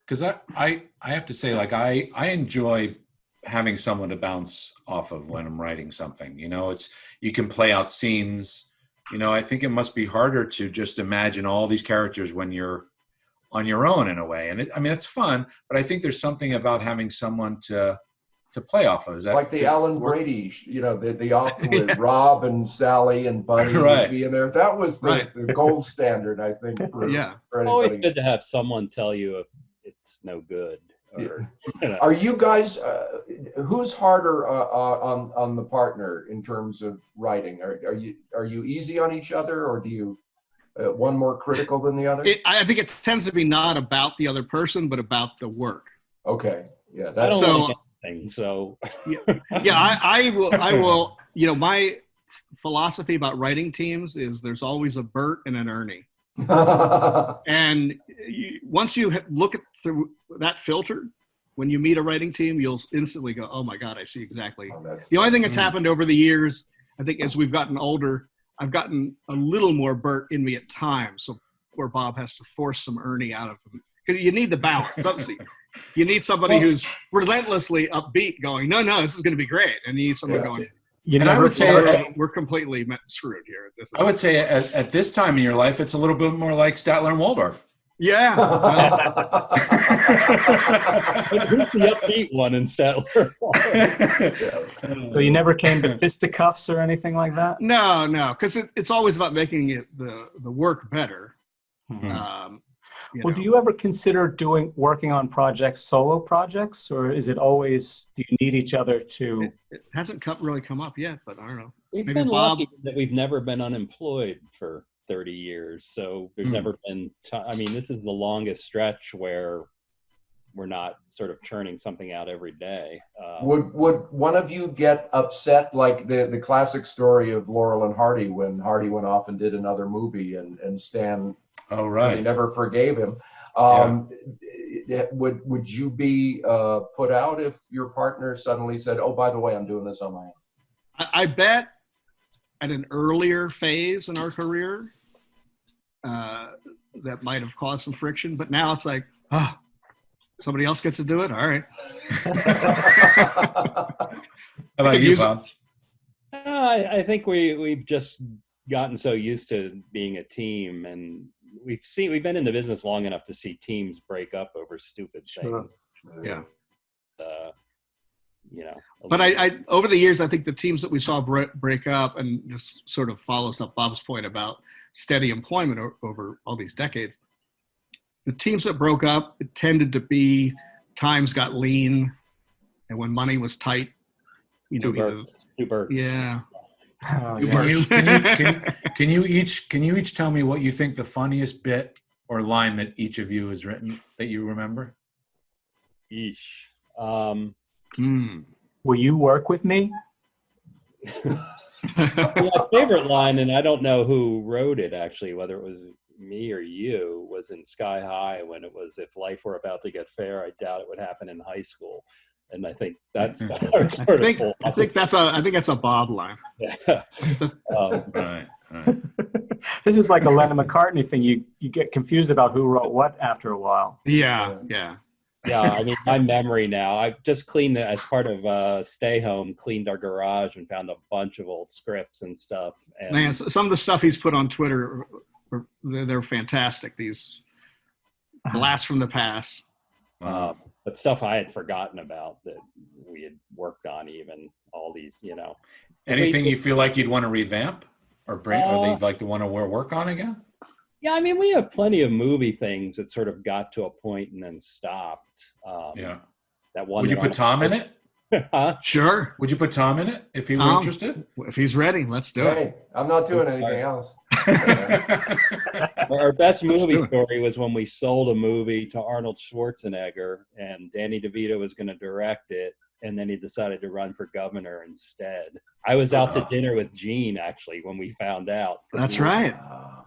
Because I have to say, like, I enjoy having someone to bounce off of when I'm writing something. You can play out scenes. I think it must be harder to just imagine all these characters when you're on your own in a way. And it's fun, but I think there's something about having someone to play off of. Is that like the Alan Brady, the author with Rob and Sally and Bunny would be in there. That was the gold standard, I think. For always good to have someone tell you if it's no good. Are you guys? Who's harder on the partner in terms of writing? Are you easy on each other, or do you? One more critical than the other? I think it tends to be not about the other person, but about the work. Okay. Yeah. I don't like anything, so. I will. My philosophy about writing teams is there's always a Bert and an Ernie. And once you look through that filter, when you meet a writing team, you'll instantly go, "Oh my God, I see exactly." The only thing that's happened over the years, I think, as we've gotten older, I've gotten a little more Bert in me at times, so where Bob has to force some Ernie out of him. Because you need the balance. You need somebody who's relentlessly upbeat going, no, this is going to be great. And you need someone going, I would say we're completely screwed here. I would say at this time in your life, it's a little bit more like Statler and Waldorf. Yeah. Who's the upbeat one in Statler? So you never came to fisticuffs or anything like that? No, because it's always about making the work better. Mm-hmm. Do you ever consider working on solo projects, or is it always, do you need each other to? It hasn't really come up yet, but I don't know. We've been lucky that we've never been unemployed for 30 years, so there's never been this is the longest stretch where we're not sort of churning something out every day. Would one of you get upset, like the classic story of Laurel and Hardy, when Hardy went off and did another movie and Stan he never forgave him? Would you be put out if your partner suddenly said, "Oh, by the way, I'm doing this on my own"? I bet at an earlier phase in our career, that might have caused some friction, but now it's like, somebody else gets to do it? All right. How about you, Bob? I think we've just gotten so used to being a team, and we've been in the business long enough to see teams break up over stupid things. Yeah. But I over the years, I think the teams that we saw break up, and just sort of follows up Bob's point about steady employment over all these decades. The teams that broke up, it tended to be times got lean, and when money was tight, two birds. Yeah. Can you each tell me what you think the funniest bit or line that each of you has written that you remember? Yeesh. Will you work with me? My favorite line, and I don't know who wrote it actually, whether it was me or you, was in Sky High when it was, "If life were about to get fair, I doubt it would happen in high school." And I think that's I think that's a Bob line. Right. This is like a Lennon McCartney thing. You get confused about who wrote what after a while. Yeah. Yeah, I mean, my memory now. I just cleaned as part of Stay Home, cleaned our garage and found a bunch of old scripts and stuff. And Man, some of the stuff he's put on Twitter, they're fantastic. These blasts from the past. But stuff I had forgotten about that we had worked on, even all these, Anything you feel like you'd want to revamp or bring, or they'd like to want to work on again? Yeah, I mean, we have plenty of movie things that sort of got to a point and then stopped. That one. Would you put Tom in it? Huh? Sure. Would you put Tom in it if he were interested? If he's ready, let's do it. I'm not doing anything else. Our best movie story was when we sold a movie to Arnold Schwarzenegger, and Danny DeVito was going to direct it, and then he decided to run for governor instead. I was out to dinner with Gene, actually, when we found out. That's right.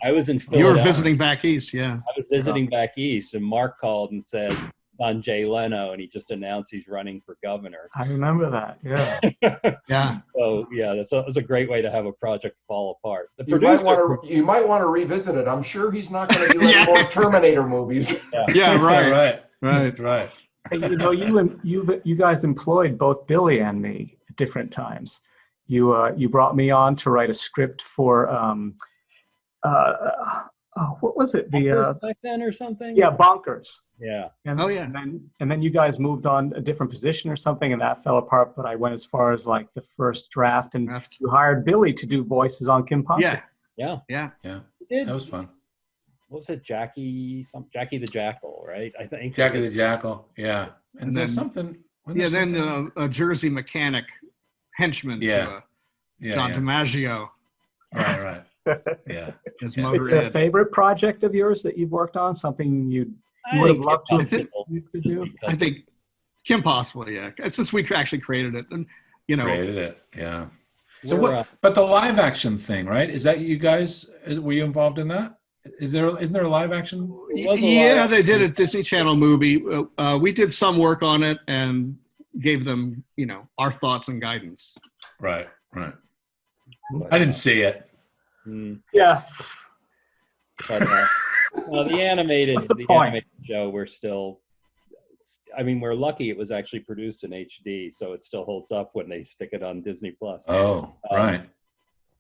I was in Philadelphia. You were visiting back east, yeah. I was visiting back east, and Mark called and said, on Jay Leno, and he just announced he's running for governor. I remember that, yeah. Yeah. So, yeah, that was a great way to have a project fall apart. The You might want to revisit it. I'm sure he's not going to do any more Terminator movies. Yeah, right. Hey, you guys employed both Billy and me at different times. You brought me on to write a script for what was it? Back then or something? Yeah, Bonkers. Yeah. And, and then you guys moved on a different position or something, and that fell apart. But I went as far as like the first draft, and you hired Billy to do voices on Kim Possible. Yeah. That was fun. What was it, Jackie the Jackal, right? I think Jackie the Jackal. Yeah, and there's then, something. Then a Jersey mechanic henchman to John DiMaggio. Right. Yeah. Is there a favorite project of yours that you've worked on? Something you would have loved to do? I think Kim Possible, yeah. Since we actually created it, and created it, yeah. So but the live action thing, right? Is that you guys? Were you involved in that? Isn't there a live action? Yeah, they did a Disney Channel movie. We did some work on it and gave them, our thoughts and guidance. Right. I didn't see it. Yeah. But the animated show, we're still. I mean, we're lucky it was actually produced in HD, so it still holds up when they stick it on Disney Plus. Oh, right.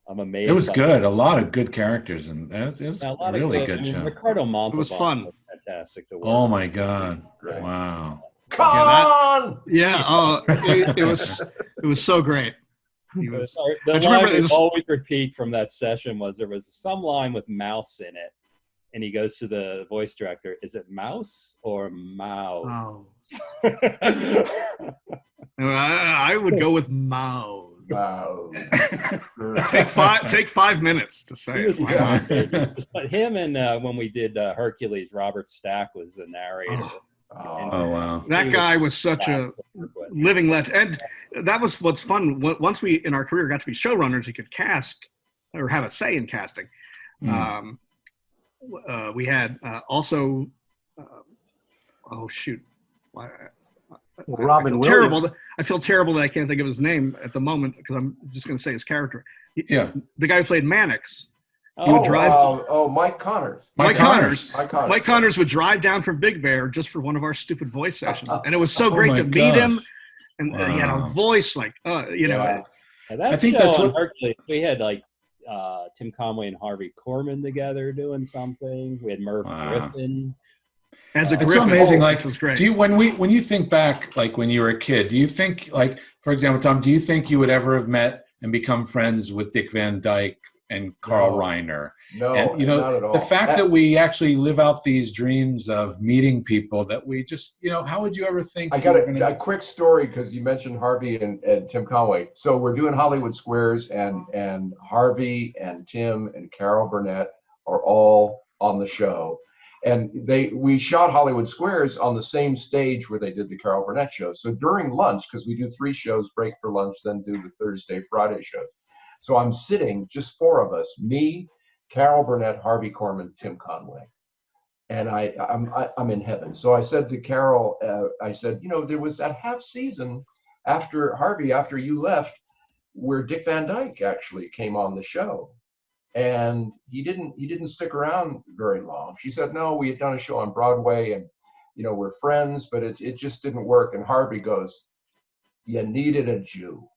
I'm amazed. It was good. A lot of good characters, and it was a really good show. Ricardo Montalban. It was fun. Was fantastic to work. Oh my God! Wow. Come on! It was so great. The line we always repeat from that session was there was some line with mouse in it, and he goes to the voice director, is it mouse or mouse? I would go with mouse. Take 5 minutes to say it. But him and when we did Hercules, Robert Stack was the narrator. Oh wow! That guy was such a living legend, and that was what's fun. Once we in our career got to be showrunners, we could cast or have a say in casting. We had also, Robin Williams. Terrible. I feel terrible that I can't think of his name at the moment because I'm just going to say his character. Yeah, the guy who played Mannix. He would drive. Mike Connors. Mike Connors would drive down from Big Bear just for one of our stupid voice sessions, and it was so great to meet him. And he had a voice like, I think that's what Hercules. We had like Tim Conway and Harvey Korman together doing something. We had Merv Griffin. It's amazing. Like, do you when you think back, like when you were a kid, do you think, like, for example, Tom, do you think you would ever have met and become friends with Dick Van Dyke and Carl Reiner? No, and not at all. The fact that we actually live out these dreams of meeting people that we just, how would you ever think? I got a quick story because you mentioned Harvey and Tim Conway. So we're doing Hollywood Squares, and Harvey and Tim and Carol Burnett are all on the show. And we shot Hollywood Squares on the same stage where they did the Carol Burnett show. So during lunch, because we do 3 shows, break for lunch, then do the Thursday, Friday shows. So I'm sitting, just 4 of us, me, Carol Burnett, Harvey Korman, Tim Conway. And I'm in heaven. So I said to Carol, there was that half season after Harvey, after you left, where Dick Van Dyke actually came on the show. And he didn't stick around very long. She said, no, we had done a show on Broadway, we're friends, but it just didn't work. And Harvey goes, you needed a Jew.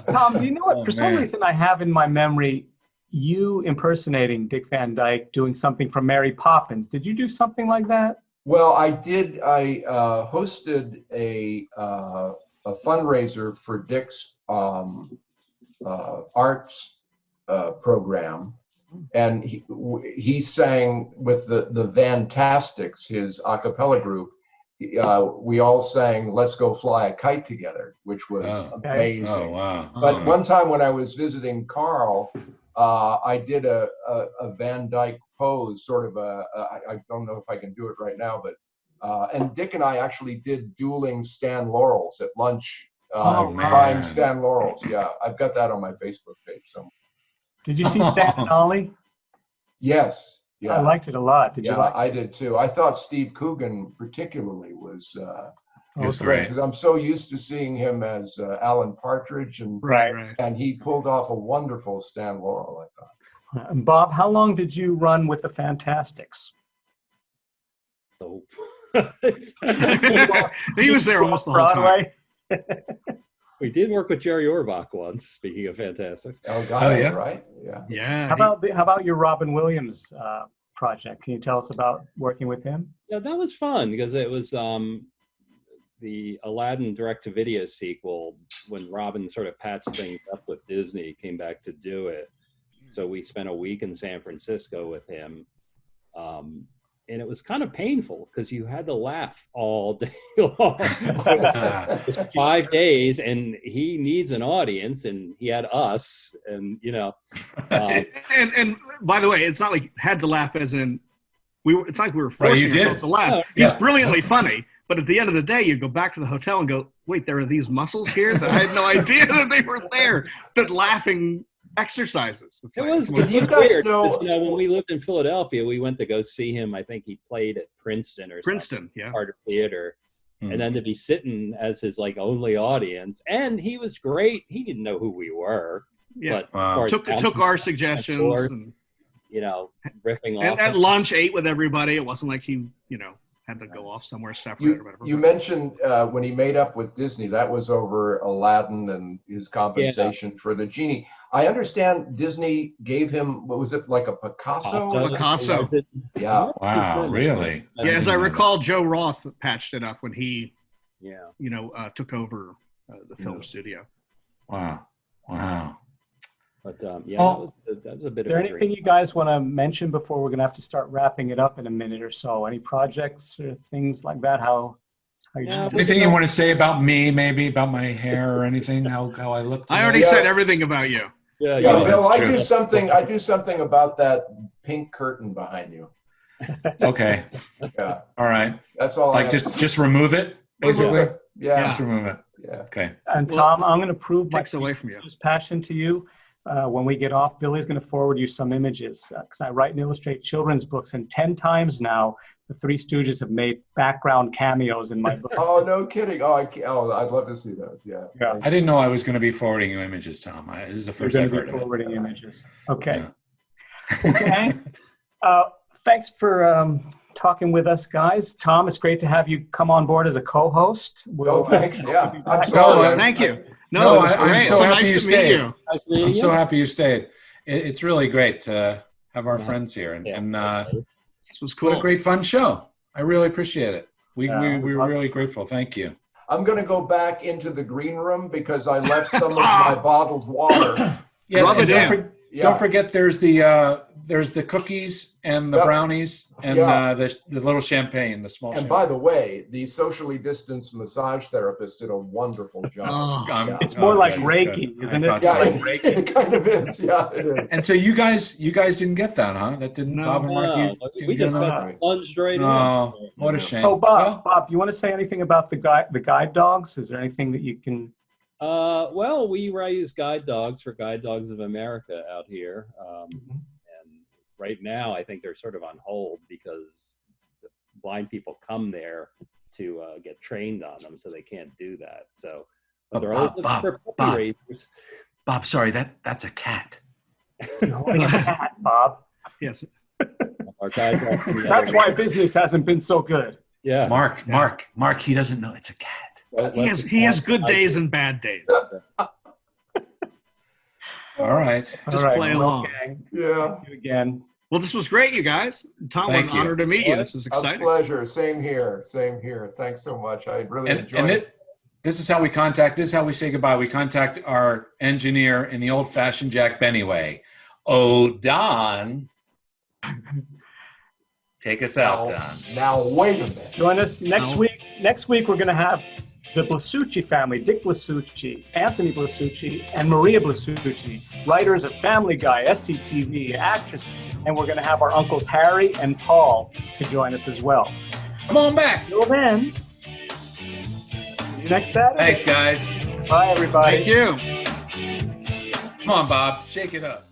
Tom, do you know what? For some reason, I have in my memory you impersonating Dick Van Dyke doing something from Mary Poppins. Did you do something like that? Well, I did. I hosted a fundraiser for Dick's arts program, and he sang with the Fantastics, his a cappella group. We all sang "Let's Go Fly a Kite" together, which was amazing. Oh, wow. But one time when I was visiting Carl, I did a Van Dyke pose, sort of I don't know if I can do it right now, but and Dick and I actually did dueling Stan Laurels at lunch, crying Stan Laurels. Yeah, I've got that on my Facebook page somewhere. Did you see Stan and Ollie? Yes. Yeah. I liked it a lot. Did you like it? I did too. I thought Steve Coogan particularly was great, because I'm so used to seeing him as Alan Partridge, and and he pulled off a wonderful Stan Laurel, I thought. And Bob, how long did you run with the Fantastics? So he was there almost the whole time. We did work with Jerry Orbach once. Speaking of Fantastics. Yeah, right. Yeah. How about your Robin Williams project? Can you tell us about working with him? Yeah, that was fun because it was the Aladdin direct-to-video sequel. When Robin sort of patched things up with Disney, came back to do it. So we spent a week in San Francisco with him. And it was kind of painful because you had to laugh all day long. It was 5 days, and he needs an audience, and he had us, and and by the way, it's not like had to laugh as in it's like we were forcing ourselves to laugh. Oh, He's brilliantly funny, but at the end of the day, you go back to the hotel and go, wait, there are these muscles here that I had no idea that they were there. That laughing exercises. It was weird. Know, when we lived in Philadelphia, we went to go see him. I think he played at Princeton or something, Carter Theater. And then to be sitting as his only audience, and he was great. He didn't know who we were. Yeah, but took our suggestions, and, riffing off. And at lunch, ate with everybody. It wasn't like he, had to go off somewhere separate or whatever. You mentioned when he made up with Disney, that was over Aladdin and his compensation for the genie. I understand Disney gave him, what was it, like a Picasso? Picasso. Yeah. Wow, really? Yeah, as I recall, Joe Roth patched it up when he, took over the film studio. Wow. But that was a bit. Is there anything you guys want to mention before we're going to have to start wrapping it up in a minute or so? Any projects or things like that? Anything you want to say about me, maybe about my hair or anything? How I look? I already said everything about you. Yeah, Bill, I do something about that pink curtain behind you. Okay. Yeah. All right. That's all. Just remove it, basically. Remove it. Yeah. Just remove it. Yeah. Okay. And Tom, I'm going to prove my away from you. passion to you. When we get off, Billy's going to forward you some images because I write and illustrate children's books, and 10 times now the Three Stooges have made background cameos in my book. Oh, no kidding! I'd love to see those. Yeah. I didn't know I was going to be forwarding you images, Tom. This is the first I've heard of it. Forwarding images. Okay. Yeah. Okay. Thanks for talking with us, guys. Tom, it's great to have you come on board as a co-host. Thanks. Yeah. Thank you. No, I'm so happy you stayed. I'm so Yeah. happy you stayed. It's really great to have our friends here, and this was cool. What a great fun show. I really appreciate it. We were really grateful. Thank you. I'm going to go back into the green room because I left some of my bottled water. Yes, and don't forget there's the cookies and the brownies and the little champagne, the small champagne. And by the way, the socially distanced massage therapist did a wonderful job. It's more like Reiki, isn't it? Yeah, it kind of is. Yeah, it is. And so you guys didn't get that, huh? That didn't Bob and Mark? We just got plunged right in. Oh, what a shame. Oh, Bob, do you want to say anything about the guide dogs? Is there anything that you can? Well, we raise guide dogs for Guide Dogs of America out here. And right now, I think they're sort of on hold because the blind people come there to get trained on them, so they can't do that. So, but they're always looking for puppy raisers. Bob, sorry, that's a cat. You're holding a cat, Bob. Yes. Our guys are- That's why business hasn't been so good. Yeah. Mark, he doesn't know it's a cat. He has good days and bad days. All right. Just play along. Gang. Yeah. Thank you again. Well, this was great, you guys. Tom, what an Thank you. honor to meet you. This is A exciting. pleasure. Same here. Same here. Thanks so much. I really enjoyed And it. this is how we contact. This is how we say goodbye. We contact our engineer in the old-fashioned Jack Benny way. Oh, Don, take us out, Don. Now wait a minute. Join us next week. Next week, we're going to have the Blasucci family, Dick Blasucci, Anthony Blasucci, and Maria Blasucci, writers of Family Guy, SCTV, actress, and we're going to have our uncles Harry and Paul to join us as well. Come on back. Until then, see you next Saturday. Thanks, guys. Bye, everybody. Thank you. Come on, Bob. Shake it up.